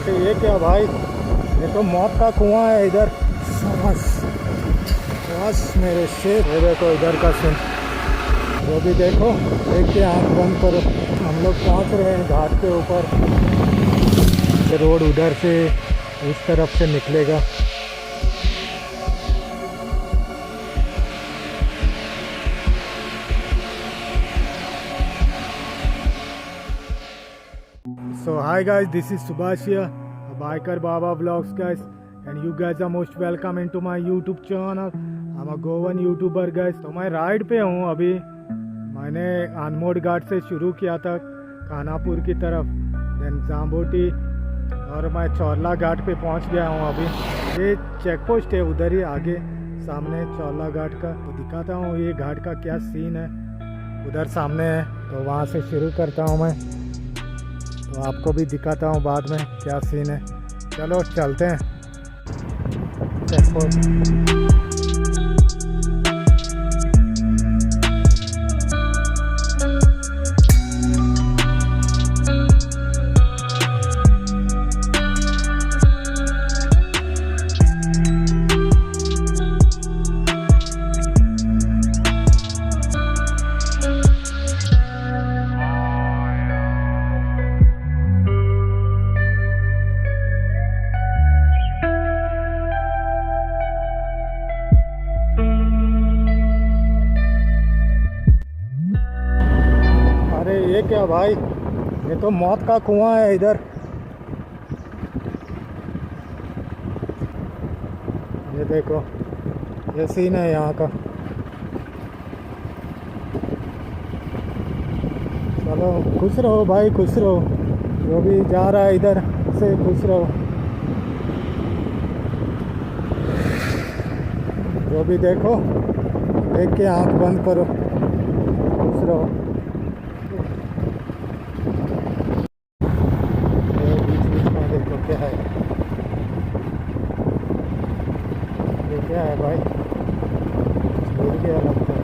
तो ये क्या भाई, ये तो मौत का कुआं है इधर। बस बस मेरे शेर। ये देखो इधर का सीन, वो भी देखो, देख के आँख बंद करो। हम लोग पहुँच रहे हैं घाट के ऊपर। ये रोड उधर से इस तरफ से निकलेगा। So hi guys, this is Subhash here, a biker Baba vlogs guys, and you guys are most welcome into my YouTube channel. I'm a Goan YouTuber guys. तो मैं राइड पे हूँ अभी। मैंने अनमोड घाट से शुरू किया था खानापुर की तरफ, देन जाम्बोटी, और मैं चौरला घाट पे पहुँच गया हूँ अभी। ये चेक पोस्ट है उधर ही आगे सामने चौरला घाट का। तो दिखाता हूँ ये घाट का क्या सीन है, उधर सामने है। तो वहाँ से शुरू करता हूँ मैं, तो आपको भी दिखाता हूँ बाद में क्या सीन है। चलो चलते हैं चेक पोस्ट। अरे ये क्या भाई, ये तो मौत का कुआं है इधर। ये देखो, ये सीन है यहाँ का। चलो खुश रहो भाई, खुश रहो, जो भी जा रहा है इधर से खुश रहो। जो भी देखो, देख के आँख बंद करो, खुश रहो। क्या है ये, क्या है भाई, भूल गया लगता है।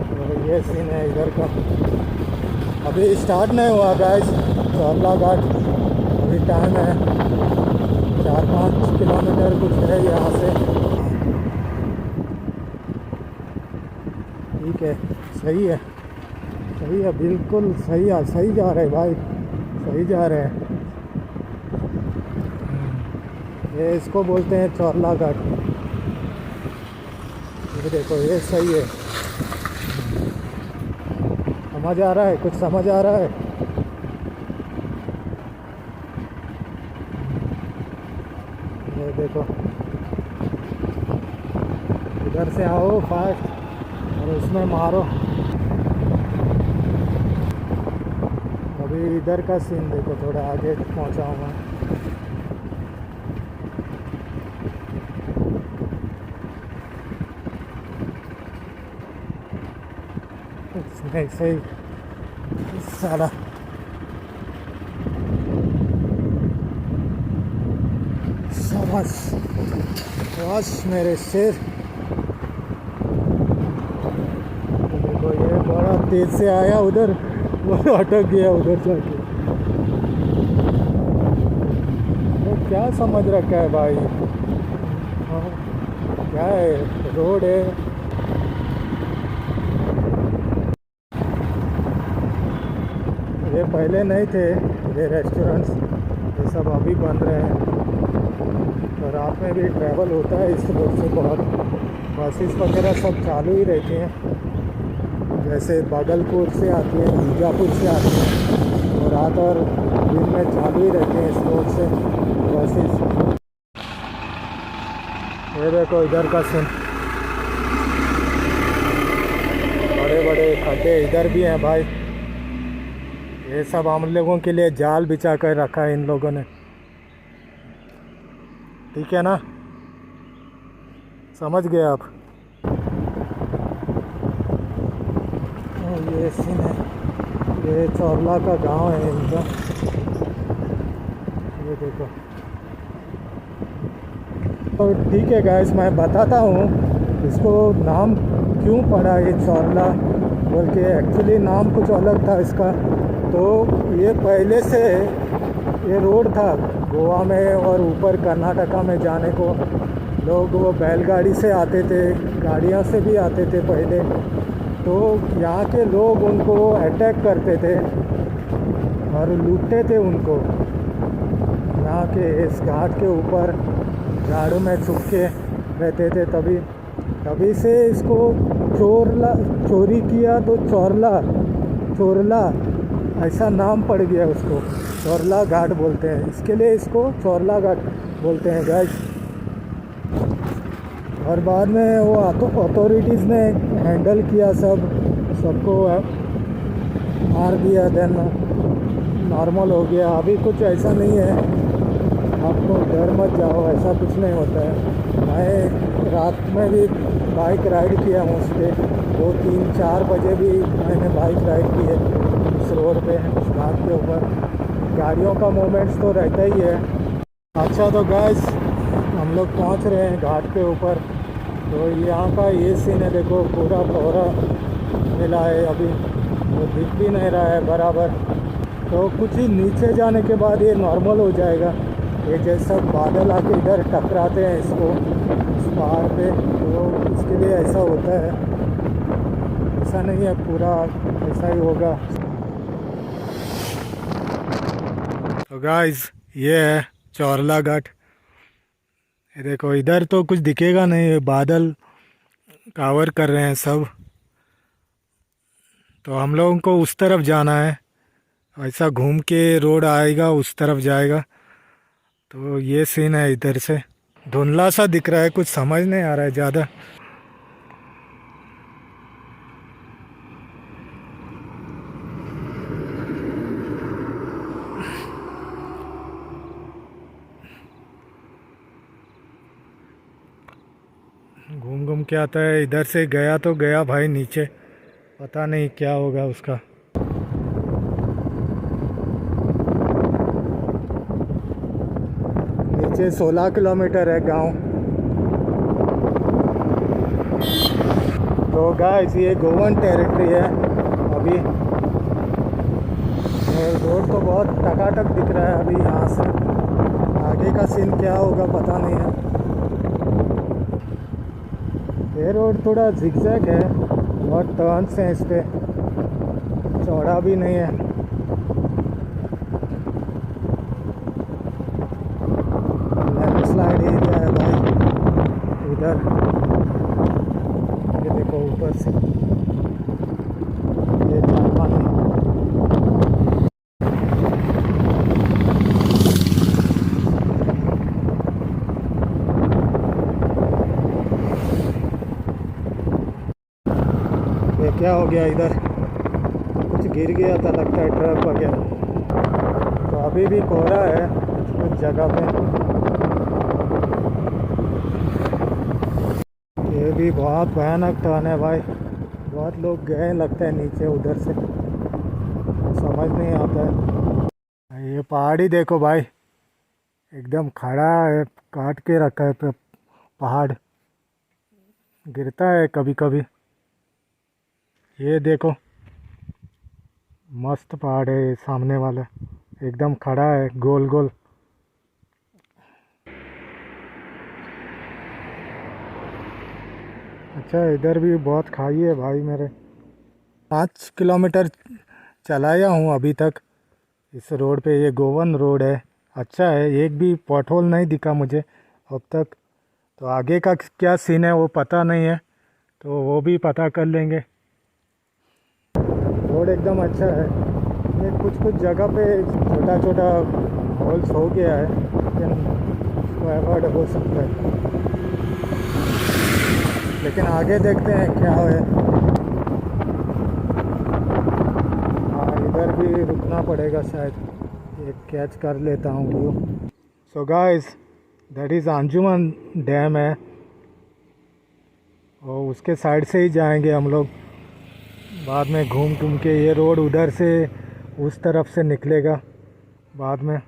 तो ये सीन है इधर का। अभी स्टार्ट नहीं हुआ गाइस चौरला घाट, अभी टाइम है 4-5 किलोमीटर कुछ है यहाँ से। ठीक है, सही है, सही है, बिल्कुल सही है, सही जा रहे भाई, सही जा रहे हैं। ये इसको बोलते हैं चौरला घाट। ये देखो, ये सही है, समझ आ रहा है, कुछ समझ आ रहा है। ये देखो, इधर से आओ फास्ट और उसमें मारो। अभी इधर का सीन देखो, थोड़ा आगे पहुंचा हूँ मैं। नहीं सही साला, शाबाश शाबाश मेरे शेर। देखो ये बड़ा तेज से आया उधर, वो अटक गया उधर जाके। तो क्या समझ रखा है भाई, क्या है, रोड है। ये पहले नहीं थे ये रेस्टोरेंट्स, ये सब अभी बन रहे हैं। तो रात में भी ट्रैवल होता है इस रोड से बहुत, बसेस वगैरह सब चालू ही रहती हैं। जैसे भागलपुर से आती हैं, बीजापुर से आती हैं, और रात और दिन में चालू ही रहते हैं इस रोड से बसेस। ये देखो इधर का सीन, बड़े बड़े खड्डे इधर भी हैं भाई। ये सब हम लोगों के लिए जाल बिछा कर रखा है इन लोगों ने, ठीक है ना, समझ गए आप। ये सीन है, ये चौरला का गांव है इनका। ये देखो तो ठीक है गाइस, मैं बताता हूँ इसको नाम क्यों पड़ा ये चौरला बोल के। एक्चुअली नाम कुछ अलग था इसका। तो ये पहले से ये रोड था गोवा में और ऊपर कर्नाटका में जाने को। लोग वो बैलगाड़ी से आते थे, गाड़ियों से भी आते थे पहले। तो यहाँ के लोग उनको अटैक करते थे और लूटते थे उनको। यहाँ के इस घाट के ऊपर झाड़ों में छुप के रहते थे। तभी से इसको चोरी किया तो चोरला ऐसा नाम पड़ गया उसको। चोरला घाट बोलते हैं, इसके लिए इसको चोरला घाट बोलते हैं गाइस। और बाद में वो अथॉरिटीज़ ने हैंडल किया, सबको मार दिया, देन नॉर्मल हो गया। अभी कुछ ऐसा नहीं है, आपको डर मत जाओ, ऐसा कुछ नहीं होता है। मैं रात में भी बाइक राइड किया हूँ उस पर, 2, 3, 4 बजे भी मैंने बाइक राइड की है उस रोड पे, उस घाट के ऊपर। गाड़ियों का मूवमेंट्स तो रहता ही है। अच्छा तो गाइस, हम लोग पहुँच रहे हैं घाट के ऊपर। तो यहाँ का ये सीन है, देखो पूरा कोहरा मिला है, अभी वो दिख भी नहीं रहा है बराबर। तो कुछ ही नीचे जाने के बाद ये नॉर्मल हो जाएगा। ये जैसा बादल आके इधर टकराते हैं इसको, इस पहाड़ पे, तो इसके लिए ऐसा होता है। ऐसा नहीं है पूरा ऐसा ही होगा। तो गाइस, ये है चौरला घाट। ये देखो इधर तो कुछ दिखेगा नहीं, बादल कवर कर रहे हैं सब। तो हम लोगों को उस तरफ जाना है, ऐसा घूम के रोड आएगा, उस तरफ जाएगा। तो ये सीन है इधर से। धुंधला सा दिख रहा है, कुछ समझ नहीं आ रहा है ज़्यादा। घूम घूम के आता है इधर से। गया तो गया भाई नीचे, पता नहीं क्या होगा उसका। नीचे 16 किलोमीटर है गांव। तो गाइस, ये गोवन टेरिटरी है अभी। रोड तो बहुत टकाटक दिख रहा है अभी यहाँ से। आगे का सीन क्या होगा पता नहीं है। ये रोड थोड़ा झिकझैक है, बहुत टर्न्स हैं इस पे, चौड़ा भी नहीं है। लैंडस्लाइड एरिया है भाई इधर। ये देखो ऊपर से ये पानी। ये क्या हो गया इधर, कुछ गिर गया था लगता है, ट्रक वगैरह। तो अभी भी कोहरा है कुछ जगह पे। ये भी बहुत भयानक टर्न है भाई, बहुत लोग गए लगता है नीचे उधर से, समझ नहीं आता है। ये पहाड़ी देखो भाई, एकदम खड़ा है, काट के रखा है पहाड़, गिरता है कभी कभी। ये देखो मस्त पहाड़ है ये सामने वाला, एकदम खड़ा है गोल गोल। अच्छा इधर भी बहुत खाई है भाई मेरे। 5 किलोमीटर चलाया हूँ अभी तक इस रोड पे। ये गोवन रोड है, अच्छा है, एक भी पॉटहोल नहीं दिखा मुझे अब तक। तो आगे का क्या सीन है वो पता नहीं है, तो वो भी पता कर लेंगे। रोड एकदम अच्छा है। ये कुछ जगह पे छोटा छोटा होल्स हो गया है, लेकिन उसको अवॉइड हो सकता है। लेकिन आगे देखते हैं क्या है। हाँ, इधर भी रुकना पड़ेगा शायद, एक कैच कर लेता हूँ view. So guys, that is Anjuman dam है, और उसके साइड से ही जाएंगे हम लोग बाद में घूम के। ये रोड उधर से उस तरफ से निकलेगा बाद में।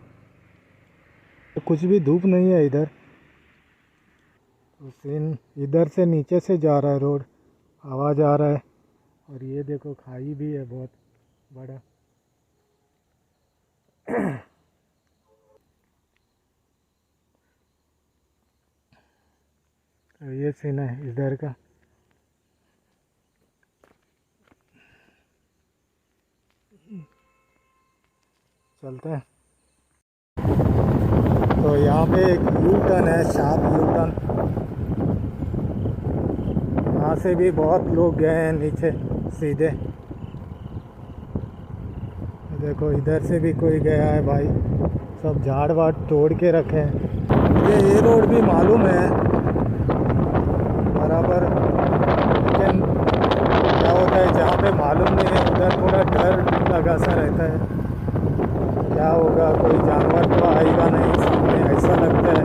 तो कुछ भी धूप नहीं है इधर, तो सीन इधर से नीचे से जा रहा है रोड, आवाज़ आ रहा है। और ये देखो खाई भी है बहुत बड़ा। तो ये सीन है इधर का। चलते हैं। तो यहाँ पे एक यू टर्न है, शार्प यू टर्न। यहाँ से भी बहुत लोग गए हैं नीचे सीधे। देखो इधर से भी कोई गया है भाई, सब झाड़ वाड़ तोड़ के रखे हैं। मुझे ये रोड भी मालूम है बराबर, लेकिन क्या होता है जहाँ पे मालूम नहीं है उधर थोड़ा डर लगा सा रहता है, क्या होगा, कोई जानवर तो आएगा नहीं सामने, ऐसा लगता है।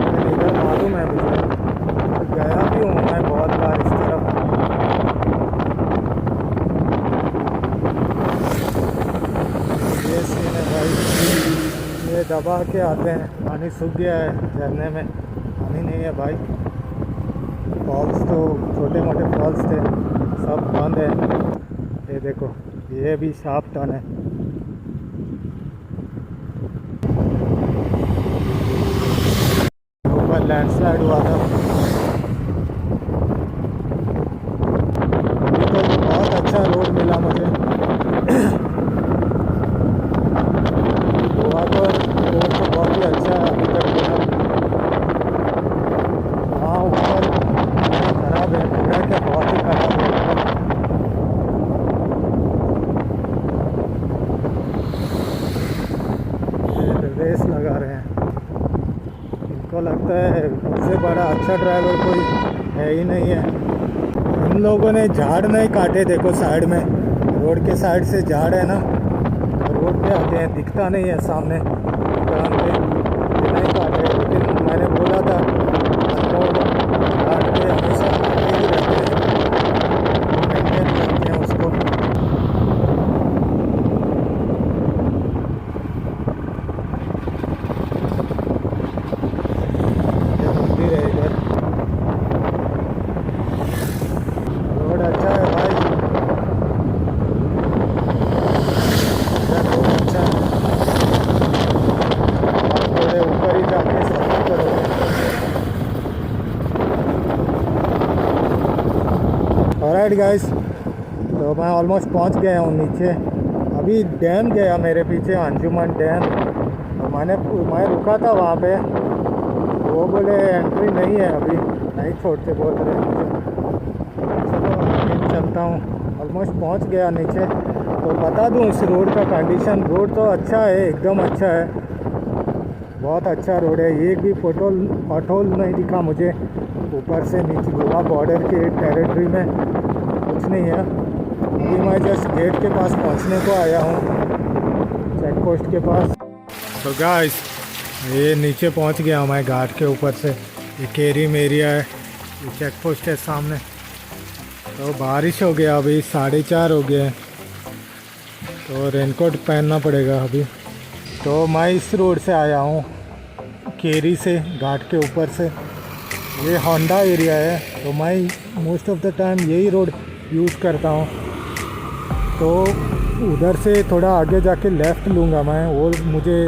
लेकिन इधर मालूम है मुझे, गया भी हूँ मैं बहुत बार इस तरफ। ये सीन है भाई, ये दबा के आते हैं। पानी सूख गया है, झरने में पानी नहीं है भाई। फॉल्स तो छोटे मोटे फॉल्स थे, सब बंद है। ये देखो ये भी शार्प टर्न है। ऊपर लैंडस्लाइड हुआ था। अभी तो बहुत अच्छा रोड मिला मुझे। गोवा का रोड तो बहुत ही अच्छा है अभी तक मिला। वहाँ ऊपर खराब है, पूरा क्या बहुत ही खराब है। रेस लगा रहे हैं, इनको लगता है उससे बड़ा अच्छा ड्राइवर कोई है ही नहीं है। इन लोगों ने झाड़ नहीं काटे, देखो साइड में, रोड के साइड से झाड़ है ना, रोड पे आते हैं, दिखता नहीं है सामने दुकान पे, ये नहीं काटे। लेकिन मैंने बोला था काट के हमेशा काटे ही रहते हैं, मेंटेन करते हैं उसको। रोड अच्छा है भाई, बहुत अच्छा है। आप थोड़े ऊपर ही जाके सफर करोगे। ऑलराइट गाइस, तो मैं ऑलमोस्ट पहुंच गया हूँ नीचे। अभी डैम गया मेरे पीछे, अंजुमन डैम। तो मैं रुका था वहाँ पे, वो बोले एंट्री नहीं है अभी, नहीं छोड़ते बोल रहे हैं मुझे। चलो आगे चलता हूँ, ऑलमोस्ट पहुँच गया नीचे। तो बता दूँ इस रोड का कंडीशन, रोड तो अच्छा है, एकदम अच्छा है, बहुत अच्छा रोड है। एक भी पॉटहोल नहीं दिखा मुझे ऊपर से नीचे। गोवा बॉर्डर के टेरिटरी में कुछ नहीं है। अभी मैं जस्ट गेट के पास पहुँचने को आया हूँ, चेक पोस्ट के पास। तो गाइस ये नीचे पहुंच गया हूँ मैं घाट के ऊपर से। ये केरीम एरिया है, ये चेक पोस्ट है सामने। तो बारिश हो गया, अभी 4:30 हो गए, तो रेनकोट पहनना पड़ेगा अभी। तो मैं इस रोड से आया हूँ, केरी से, घाट के ऊपर से। ये होंडा एरिया है, तो मैं मोस्ट ऑफ द टाइम यही रोड यूज़ करता हूँ। तो उधर से थोड़ा आगे जाके लेफ़्ट लूँगा मैं, वो मुझे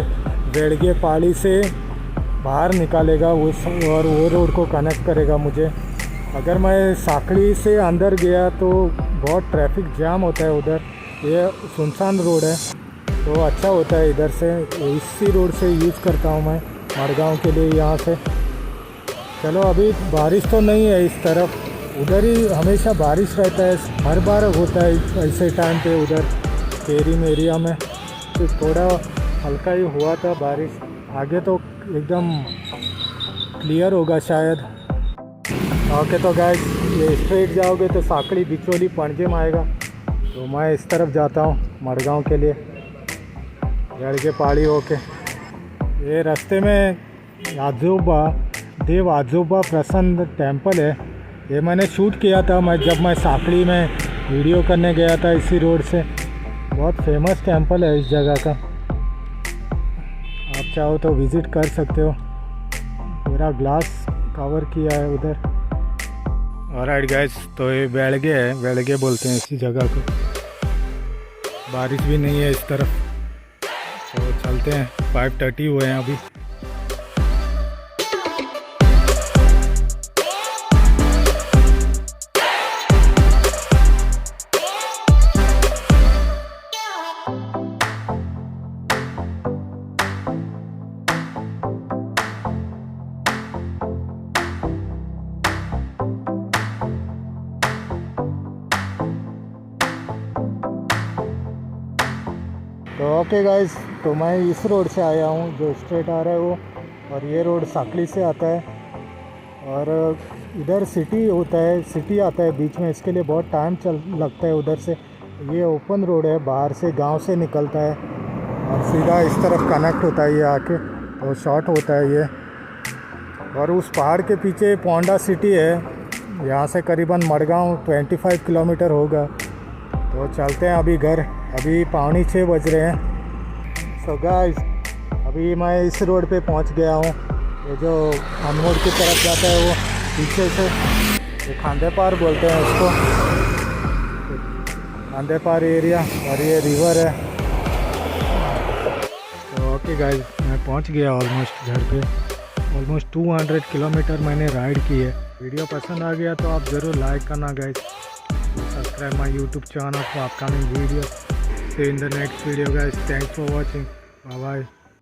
वेड़गे पाली से बाहर निकालेगा वो, और वो रोड को कनेक्ट करेगा मुझे। अगर मैं साकड़ी से अंदर गया तो बहुत ट्रैफिक जाम होता है उधर, ये सुनसान रोड है, तो अच्छा होता है इधर से। इसी रोड से यूज़ करता हूँ मैं मड़गांव के लिए यहाँ से। चलो अभी बारिश तो नहीं है इस तरफ, उधर ही हमेशा बारिश रहता है, हर बार होता है ऐसे टाइम पे उधर केरीम एरिया में। तो थोड़ा हल्का ही हुआ था बारिश, आगे तो एकदम क्लियर होगा शायद। ओके तो गाइस, ये स्ट्रेट जाओगे तो साकड़ी बिचौली पणजी में आएगा। तो मैं इस तरफ जाता हूँ मड़गांव के लिए, गढ़ के पहाड़ी होके। ये रास्ते में देव आजोबा प्रसन्न टेम्पल है, ये मैंने शूट किया था जब मैं साकड़ी में वीडियो करने गया था इसी रोड से। बहुत फेमस टेम्पल है इस जगह का, आप चाहो तो विज़िट कर सकते हो। पूरा ग्लास कवर किया है उधर। ऑलराइट गाइस, तो ये बेलगे है, बेलगे बोलते हैं इसी जगह को। बारिश भी नहीं है इस तरफ, तो चलते हैं। 5:30 हुए हैं अभी। तो ओके गाइस, तो मैं इस रोड से आया हूँ जो स्ट्रेट आ रहा है वो, और ये रोड साकली से आता है, और इधर सिटी होता है, सिटी आता है बीच में, इसके लिए बहुत टाइम लगता है उधर से। ये ओपन रोड है, बाहर से गांव से निकलता है और सीधा इस तरफ कनेक्ट होता है ये आके, तो शॉर्ट होता है ये। और उस पहाड़ के पीछे पोंडा सिटी है, यहाँ से करीबन मडगांव 25 किलोमीटर होगा। तो चलते हैं अभी घर, अभी 5:45 बज रहे हैं। सो गाइस, अभी मैं इस रोड पे पहुंच गया हूँ। ये जो अनमोड़ की तरफ जाता है वो पीछे से, ये खांदे पार बोलते हैं उसको, खांदे पार एरिया, और ये रिवर है। तो ओके गाइस, मैं पहुंच गया ऑलमोस्ट घर पे। ऑलमोस्ट 200 किलोमीटर मैंने राइड की है। वीडियो पसंद आ गया तो आप ज़रूर लाइक करना guys, subscribe my YouTube channel for upcoming videos. See you in the next video guys. Thanks for watching. Bye bye.